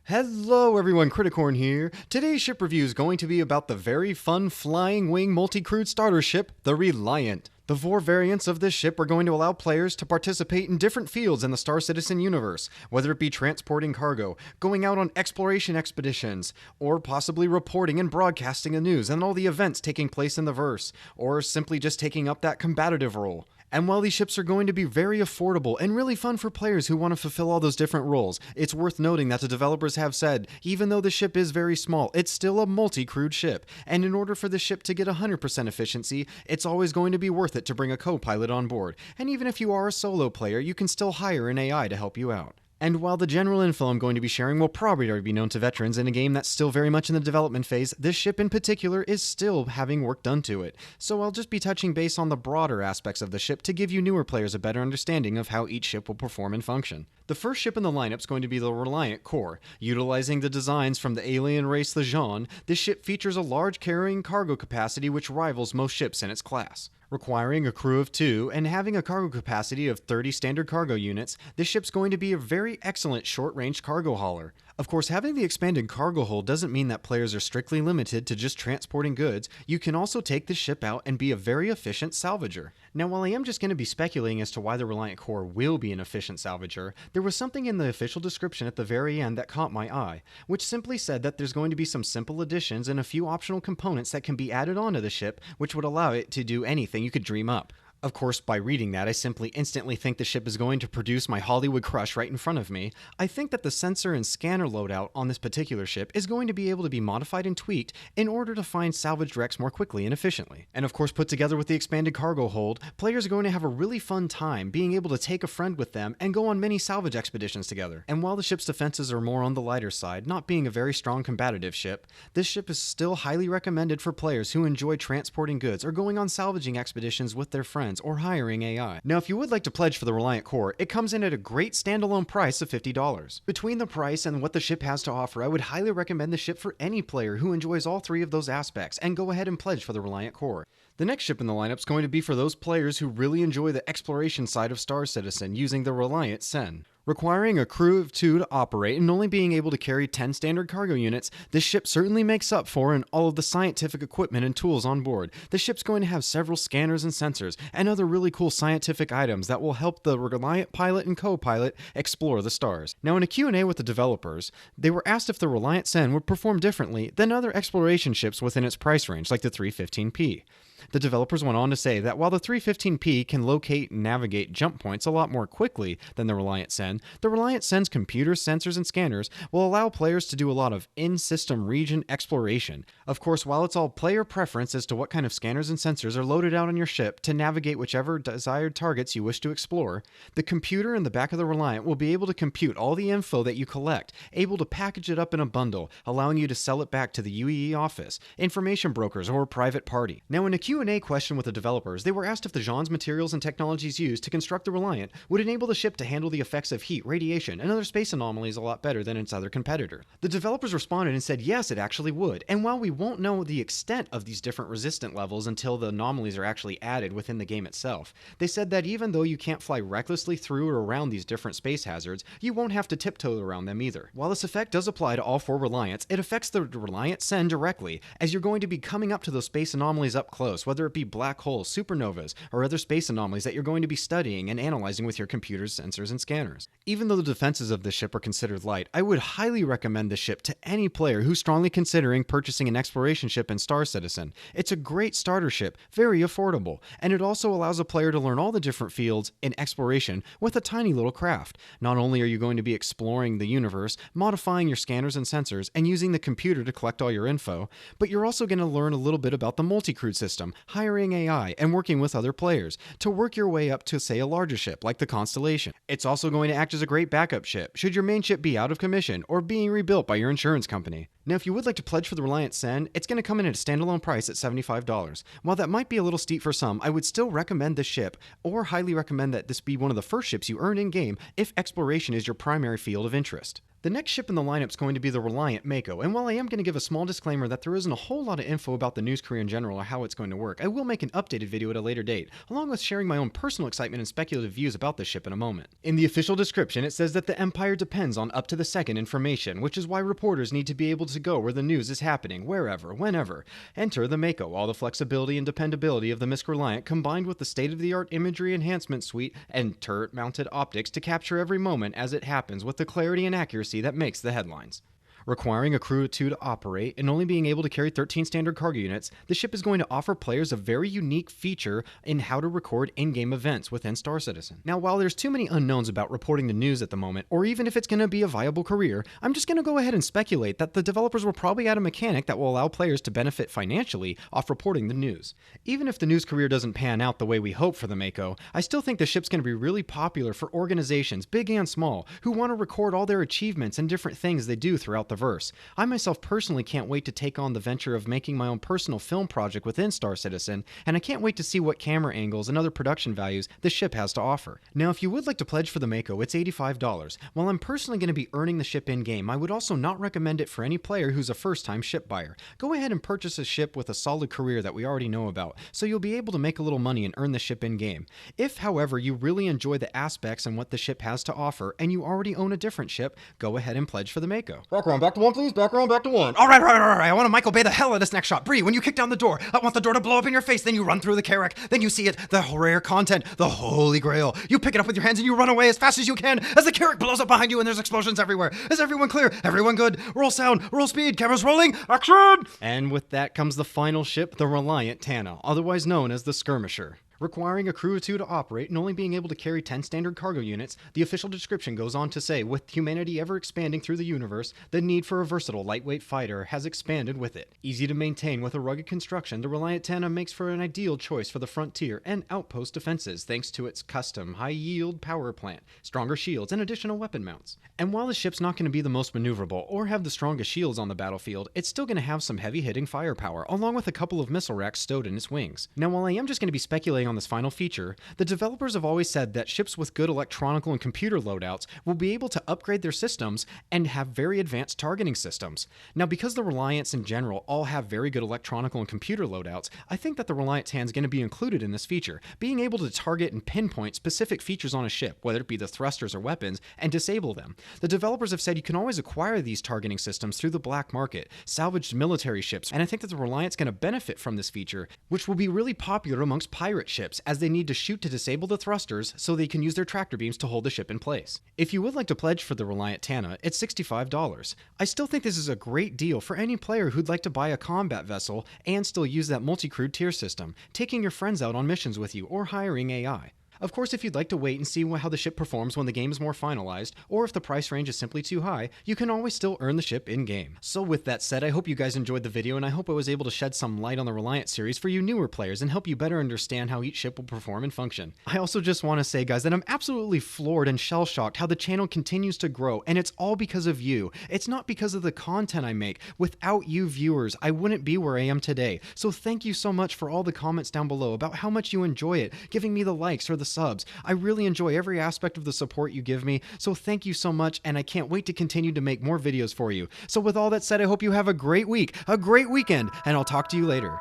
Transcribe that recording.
Hello everyone, Criticorn here. Today's ship review is going to be about the very fun flying wing multi-crewed starter ship, the Reliant. The 4 variants of this ship are going to allow players to participate in different fields in the Star Citizen universe, whether it be transporting cargo, going out on exploration expeditions, or possibly reporting and broadcasting the news and all the events taking place in the verse, or simply just taking up that combative role. And while these ships are going to be very affordable and really fun for players who want to fulfill all those different roles, it's worth noting that the developers have said, even though the ship is very small, it's still a multi-crewed ship. And in order for the ship to get 100% efficiency, it's always going to be worth it to bring a co-pilot on board. And even if you are a solo player, you can still hire an AI to help you out. And while the general info I'm going to be sharing will probably already be known to veterans in a game that's still very much in the development phase, this ship in particular is still having work done to it. So I'll just be touching base on the broader aspects of the ship to give you newer players a better understanding of how each ship will perform and function. The first ship in the lineup is going to be the Reliant Core. Utilizing the designs from the alien race the Jean, this ship features a large carrying cargo capacity which rivals most ships in its class. Requiring a crew of 2 and having a cargo capacity of 30 standard cargo units, this ship's going to be a very excellent short-range cargo hauler. Of course, having the expanded cargo hold doesn't mean that players are strictly limited to just transporting goods. You can also take the ship out and be a very efficient salvager. Now, while I am just going to be speculating as to why the Reliant Core will be an efficient salvager, there was something in the official description at the very end that caught my eye, which simply said that there's going to be some simple additions and a few optional components that can be added onto the ship, which would allow it to do anything you could dream up. Of course, by reading that, I simply instantly think the ship is going to produce my Hollywood crush right in front of me. I think that the sensor and scanner loadout on this particular ship is going to be able to be modified and tweaked in order to find salvaged wrecks more quickly and efficiently. And of course, put together with the expanded cargo hold, players are going to have a really fun time being able to take a friend with them and go on many salvage expeditions together. And while the ship's defenses are more on the lighter side, not being a very strong combative ship, this ship is still highly recommended for players who enjoy transporting goods or going on salvaging expeditions with their friends or hiring AI. Now, if you would like to pledge for the Reliant Core, it comes in at a great standalone price of $50. Between the price and what the ship has to offer, I would highly recommend the ship for any player who enjoys all 3 of those aspects, and go ahead and pledge for the Reliant Core. The next ship in the lineup is going to be for those players who really enjoy the exploration side of Star Citizen using the Reliant Sen. Requiring a crew of 2 to operate and only being able to carry 10 standard cargo units, this ship certainly makes up for in all of the scientific equipment and tools on board. The ship's going to have several scanners and sensors and other really cool scientific items that will help the Reliant pilot and co-pilot explore the stars. Now, in a Q&A with the developers, they were asked if the Reliant Sen would perform differently than other exploration ships within its price range, like the 315P. The developers went on to say that while the 315P can locate and navigate jump points a lot more quickly than the Reliant Sen, the Reliant Sen's computers, sensors, and scanners will allow players to do a lot of in-system region exploration. Of course, while it's all player preference as to what kind of scanners and sensors are loaded out on your ship to navigate whichever desired targets you wish to explore, the computer in the back of the Reliant will be able to compute all the info that you collect, able to package it up in a bundle, allowing you to sell it back to the UEE office, information brokers, or a private party. Now, in a Q&A question with the developers, they were asked if the Jean's materials and technologies used to construct the Reliant would enable the ship to handle the effects of heat, radiation, and other space anomalies a lot better than its other competitor. The developers responded and said yes, it actually would. And while we won't know the extent of these different resistant levels until the anomalies are actually added within the game itself, they said that even though you can't fly recklessly through or around these different space hazards, you won't have to tiptoe around them either. While this effect does apply to all 4 Reliants, it affects the Reliant Sen directly, as you're going to be coming up to those space anomalies up close, whether it be black holes, supernovas, or other space anomalies that you're going to be studying and analyzing with your computers, sensors, and scanners. Even though the defenses of this ship are considered light, I would highly recommend this ship to any player who's strongly considering purchasing an exploration ship in Star Citizen. It's a great starter ship, very affordable, and it also allows a player to learn all the different fields in exploration with a tiny little craft. Not only are you going to be exploring the universe, modifying your scanners and sensors, and using the computer to collect all your info, but you're also going to learn a little bit about the multi-crewed system, hiring AI, and working with other players to work your way up to, say, a larger ship like the Constellation. It's also going to act as a great backup ship should your main ship be out of commission or being rebuilt by your insurance company. Now, if you would like to pledge for the Reliant Sen, it's going to come in at a standalone price at $75. While that might be a little steep for some, I would still recommend this ship, or highly recommend that this be one of the first ships you earn in-game if exploration is your primary field of interest. The next ship in the lineup is going to be the Reliant Mako, and while I am going to give a small disclaimer that there isn't a whole lot of info about the news career in general or how it's going to work, I will make an updated video at a later date, along with sharing my own personal excitement and speculative views about this ship in a moment. In the official description, it says that the Empire depends on up to the second information, which is why reporters need to be able to go where the news is happening, wherever, whenever. Enter the Mako, all the flexibility and dependability of the MISC Reliant combined with the state-of-the-art imagery enhancement suite and turret-mounted optics to capture every moment as it happens with the clarity and accuracy that makes the headlines. Requiring a crew of 2 to operate and only being able to carry 13 standard cargo units, the ship is going to offer players a very unique feature in how to record in-game events within Star Citizen. Now, while there's too many unknowns about reporting the news at the moment, or even if it's going to be a viable career, I'm just going to go ahead and speculate that the developers will probably add a mechanic that will allow players to benefit financially off reporting the news. Even if the news career doesn't pan out the way we hope for the Mako, I still think the ship's going to be really popular for organizations, big and small, who want to record all their achievements and different things they do throughout the verse. I myself personally can't wait to take on the venture of making my own personal film project within Star Citizen, and I can't wait to see what camera angles and other production values the ship has to offer. Now, if you would like to pledge for the Mako, it's $85. While I'm personally going to be earning the ship in-game, I would also not recommend it for any player who's a first-time ship buyer. Go ahead and purchase a ship with a solid career that we already know about, so you'll be able to make a little money and earn the ship in-game. If, however, you really enjoy the aspects and what the ship has to offer, and you already own a different ship, go ahead and pledge for the Mako. Background back to 1, please. Background back to 1. All right. I want to Michael Bay the hell out of this next shot. Bree, when you kick down the door, I want the door to blow up in your face. Then you run through the Carrack. Then you see it, the rare content, the Holy Grail. You pick it up with your hands and you run away as fast as you can as the Carrack blows up behind you and there's explosions everywhere. Is everyone clear? Everyone good? Roll sound, roll speed, cameras rolling, action! And with that comes the final ship, the Reliant Hanan, otherwise known as the Skirmisher. Requiring a crew of 2 to operate and only being able to carry 10 standard cargo units, the official description goes on to say, with humanity ever expanding through the universe, the need for a versatile lightweight fighter has expanded with it. Easy to maintain with a rugged construction, the Reliant Hanan makes for an ideal choice for the frontier and outpost defenses thanks to its custom high-yield power plant, stronger shields, and additional weapon mounts. And while the ship's not going to be the most maneuverable or have the strongest shields on the battlefield, it's still going to have some heavy-hitting firepower, along with a couple of missile racks stowed in its wings. Now, while I am just going to be speculating on this final feature, the developers have always said that ships with good electronical and computer loadouts will be able to upgrade their systems and have very advanced targeting systems. Now, because the Reliants in general all have very good electronical and computer loadouts, I think that the Reliant Hanan is going to be included in this feature, being able to target and pinpoint specific features on a ship, whether it be the thrusters or weapons, and disable them. The developers have said you can always acquire these targeting systems through the black market, salvaged military ships, and I think that the Reliant's going to benefit from this feature, which will be really popular amongst pirate ships, as they need to shoot to disable the thrusters so they can use their tractor beams to hold the ship in place. If you would like to pledge for the Reliant Hanan, it's $65. I still think this is a great deal for any player who'd like to buy a combat vessel and still use that multi-crewed tier system, taking your friends out on missions with you, or hiring AI. Of course, if you'd like to wait and see how the ship performs when the game is more finalized, or if the price range is simply too high, you can always still earn the ship in-game. So with that said, I hope you guys enjoyed the video, and I hope I was able to shed some light on the Reliant series for you newer players and help you better understand how each ship will perform and function. I also just want to say, guys, that I'm absolutely floored and shell-shocked how the channel continues to grow, and it's all because of you. It's not because of the content I make. Without you viewers, I wouldn't be where I am today. So thank you so much for all the comments down below about how much you enjoy it, giving me the likes or the subs. I really enjoy every aspect of the support you give me, so thank you so much, and I can't wait to continue to make more videos for you. So with all that said, I hope you have a great week, a great weekend, and I'll talk to you later.